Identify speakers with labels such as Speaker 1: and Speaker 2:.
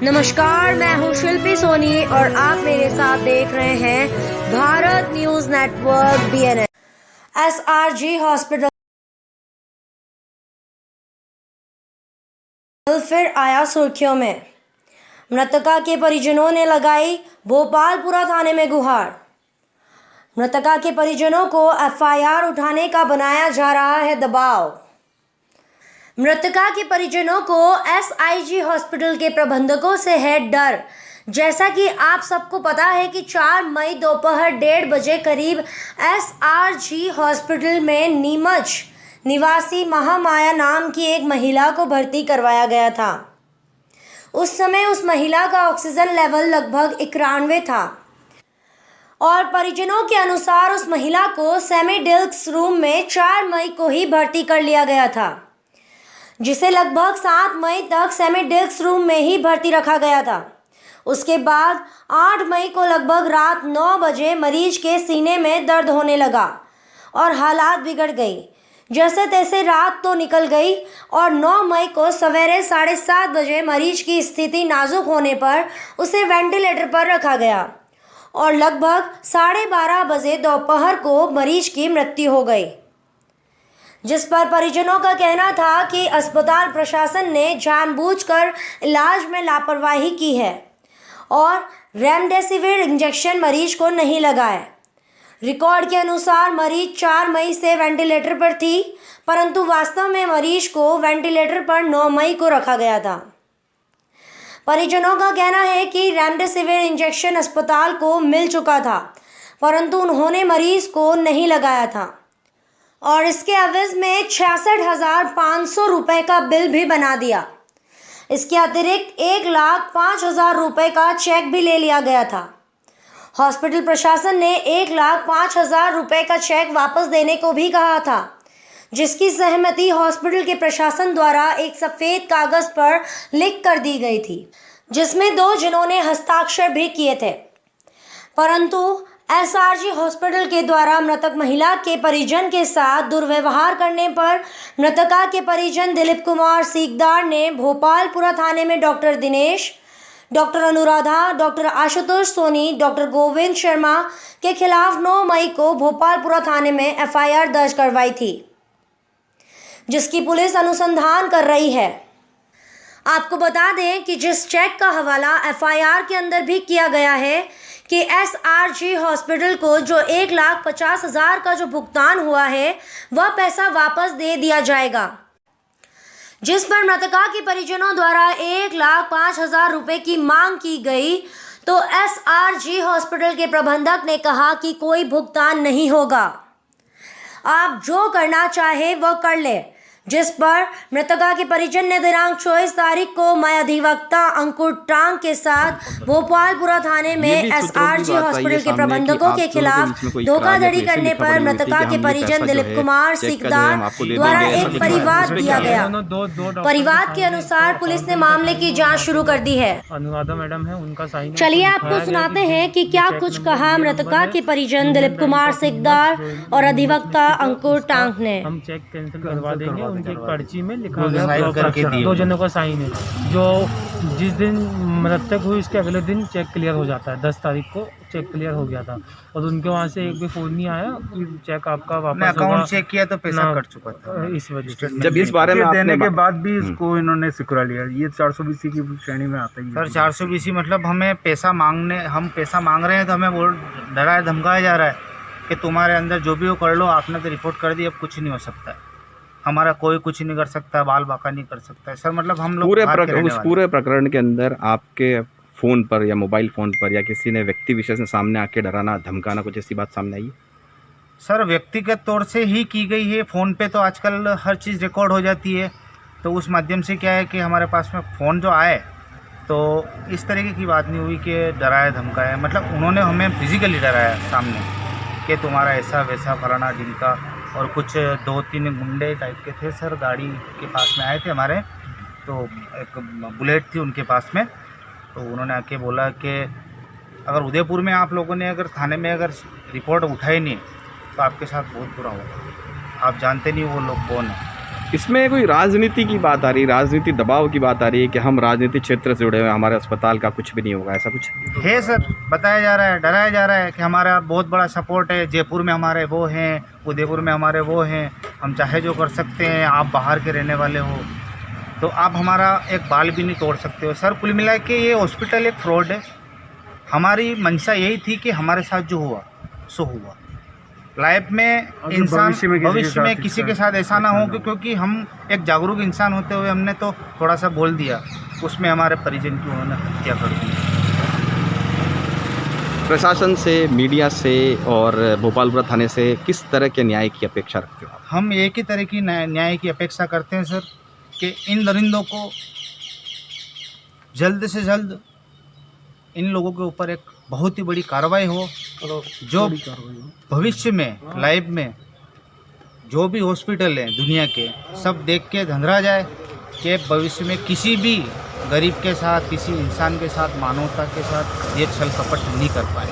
Speaker 1: नमस्कार, मैं हूं शिल्पी सोनी और आप मेरे साथ देख रहे हैं Bharat news network BNN। SRG hospital फिर आया सुर्खियों में। मृतका के परिजनों ने लगाई भोपालपुरा थाने में गुहार। मृतका के परिजनों को FIR उठाने का बनाया जा रहा है दबाव। मृतका के परिजनों को SIG हॉस्पिटल के प्रबंधकों से है डर। जैसा कि आप सबको पता है कि 4 मई दोपहर 1:30 बजे करीब SRG हॉस्पिटल में नीमच निवासी महामाया नाम की एक महिला को भर्ती करवाया गया था। उस समय उस महिला का ऑक्सीजन लेवल लगभग 91 था और परिजनों के अनुसार उस महिला को सेमी डिलक्स रूम में 4 मई को ही भर्ती कर लिया गया था, जिसे लगभग 7 मई तक सेमी डिलक्स रूम में ही भर्ती रखा गया था। उसके बाद 8 मई को लगभग रात 9 बजे मरीज के सीने में दर्द होने लगा और हालात बिगड़ गई। जैसे तैसे रात तो निकल गई और 9 मई को सवेरे 7:30 बजे मरीज की स्थिति नाजुक होने पर उसे वेंटिलेटर पर रखा गया और लगभग 12:30 बजे दोपहर को मरीज की मृत्यु हो गई, जिस पर परिजनों का कहना था कि अस्पताल प्रशासन ने जानबूझकर इलाज में लापरवाही की है और रेमडेसिविर इंजेक्शन मरीज को नहीं लगाए। रिकॉर्ड के अनुसार मरीज 4 मई से वेंटिलेटर पर थी, परंतु वास्तव में मरीज को वेंटिलेटर पर 9 मई को रखा गया था। परिजनों का कहना है कि रेमडेसिविर इंजेक्शन अस्पताल को मिल चुका था, परंतु उन्होंने मरीज को नहीं लगाया था और इसके एवज में 66,500 रुपये का बिल भी बना दिया। इसके अतिरिक्त 1,05,000 रुपये का चेक भी ले लिया गया था। हॉस्पिटल प्रशासन ने 1,05,000 रुपये का चेक वापस देने को भी कहा था, जिसकी सहमति हॉस्पिटल के प्रशासन द्वारा एक सफ़ेद कागज़ पर लिख कर दी गई थी, जिसमें 2 जिन्होंने हस्ताक्षर भी किए थे। परंतु SRG हॉस्पिटल के द्वारा मृतक महिला के परिजन के साथ दुर्व्यवहार करने पर मृतका के परिजन दिलीप कुमार सीकदार ने भोपालपुरा थाने में doctor Dinesh, doctor Anuradha, doctor Ashutosh Soni, doctor Govind Sharma के खिलाफ 9 मई को भोपालपुरा थाने में FIR दर्ज करवाई थी, जिसकी पुलिस अनुसंधान कर रही है। आपको बता दें कि जिस चेक का हवाला FIR के अंदर भी किया गया है कि SRG हॉस्पिटल को जो 1,50,000 का जो भुगतान हुआ है वह पैसा वापस दे दिया जाएगा, जिस पर मृतका के परिजनों द्वारा 1,05,000 रुपये की मांग की गई, तो SRG हॉस्पिटल के प्रबंधक ने कहा कि कोई भुगतान नहीं होगा, आप जो करना चाहे वह कर ले। जिस पर मृतका के परिजन ने दिनांक 24 तारीख को मैं अधिवक्ता अंकुर टांग के साथ भोपालपुरा थाने में SRG हॉस्पिटल के प्रबंधकों के खिलाफ धोखाधड़ी करने पर मृतका के परिजन दिलीप कुमार सीकदार द्वारा एक परिवाद दिया गया। परिवाद के अनुसार पुलिस ने मामले की जाँच शुरू कर दी है।
Speaker 2: अनुराधा मैडम है, उनका साइन।
Speaker 1: चलिए आपको सुनाते हैं कि क्या कुछ कहा मृतका के परिजन दिलीप कुमार सीकदार और अधिवक्ता अंकुर टांग ने।
Speaker 2: हम चेक कैंसिल करवा देंगे। उनकी एक पर्ची में लिखा गया 2 जनों का साइन है, जो जिस दिन मृतक हुई उसके अगले दिन चेक क्लियर हो जाता है। 10 तारीख को चेक क्लियर हो गया था और उनके वहाँ से एक भी फ़ोन नहीं आया कि चेक आपका वापस
Speaker 3: अकाउंट चेक किया तो पैसा कट चुका था।
Speaker 2: इस वजह से
Speaker 3: जब इस बारे में देने के बाद भी इसको इन्होंने सिकुड़ा लिया। ये 420 की श्रेणी में आता है सर। 420 मतलब हमें पैसा मांगने, हम पैसा मांग रहे हैं तो हमें वो डराया धमकाया जा रहा है कि तुम्हारे अंदर जो भी हो कर लो, आपने तो रिपोर्ट कर दी, अब कुछ नहीं हो सकता है, हमारा कोई कुछ नहीं कर सकता, बाल बाका नहीं कर सकता है सर। मतलब हम लोग
Speaker 4: पूरे प्रकरण के अंदर आपके फ़ोन पर या मोबाइल फ़ोन पर या किसी ने व्यक्ति विशेष ने सामने आके डराना धमकाना कुछ ऐसी बात सामने आई?
Speaker 3: सर व्यक्तिगत तौर से ही की गई है। फ़ोन पे तो आजकल हर चीज़ रिकॉर्ड हो जाती है, तो उस माध्यम से क्या है कि हमारे पास में फ़ोन जो आए तो इस तरीके की बात नहीं हुई कि डराया धमकाया। मतलब उन्होंने हमें फिजिकली डराया सामने कि तुम्हारा ऐसा वैसा फलाना ढिमका, और कुछ 2-3 गुंडे टाइप के थे सर, गाड़ी के पास में आए थे हमारे, तो एक बुलेट थी उनके पास में, तो उन्होंने आके बोला कि अगर उदयपुर में आप लोगों ने अगर थाने में अगर रिपोर्ट उठाई नहीं तो आपके साथ बहुत बुरा होगा, आप जानते नहीं वो लोग कौन है।
Speaker 4: इसमें कोई राजनीति की बात आ रही है, राजनीति दबाव की बात आ रही है कि हम राजनीतिक क्षेत्र से जुड़े हुए हैं, हमारे अस्पताल का कुछ भी नहीं होगा, ऐसा कुछ?
Speaker 3: है सर, बताया जा रहा है, डराया जा रहा है कि हमारा बहुत बड़ा सपोर्ट है, जयपुर में हमारे वो हैं, उदयपुर में हमारे वो हैं, हम चाहे जो कर सकते हैं, आप बाहर के रहने वाले हो तो आप हमारा एक बाल भी नहीं तोड़ सकते हो। सर कुल मिला के ये हॉस्पिटल एक फ्रॉड है। हमारी मंशा यही थी कि हमारे साथ जो हुआ सो हुआ, लाइफ में इंसान भविष्य में किसी के साथ ऐसा ना हो क्योंकि हम एक जागरूक इंसान होते हुए हमने तो थोड़ा सा बोल दिया, उसमें हमारे परिजन की उन्होंने हत्या कर दी।
Speaker 4: प्रशासन से, मीडिया से और भोपालपुरा थाने से किस तरह के न्याय की अपेक्षा रखते हो?
Speaker 3: हम एक ही तरह की न्याय की अपेक्षा करते हैं सर कि इन दरिंदों को जल्द से जल्द इन लोगों के ऊपर एक बहुत ही बड़ी कार्रवाई हो, जो भविष्य में लाइफ में जो भी हॉस्पिटल हैं दुनिया के सब देख के धंधरा जाए कि भविष्य में किसी भी गरीब के साथ, किसी इंसान के साथ, मानवता के साथ ये छल कपट नहीं कर पाए।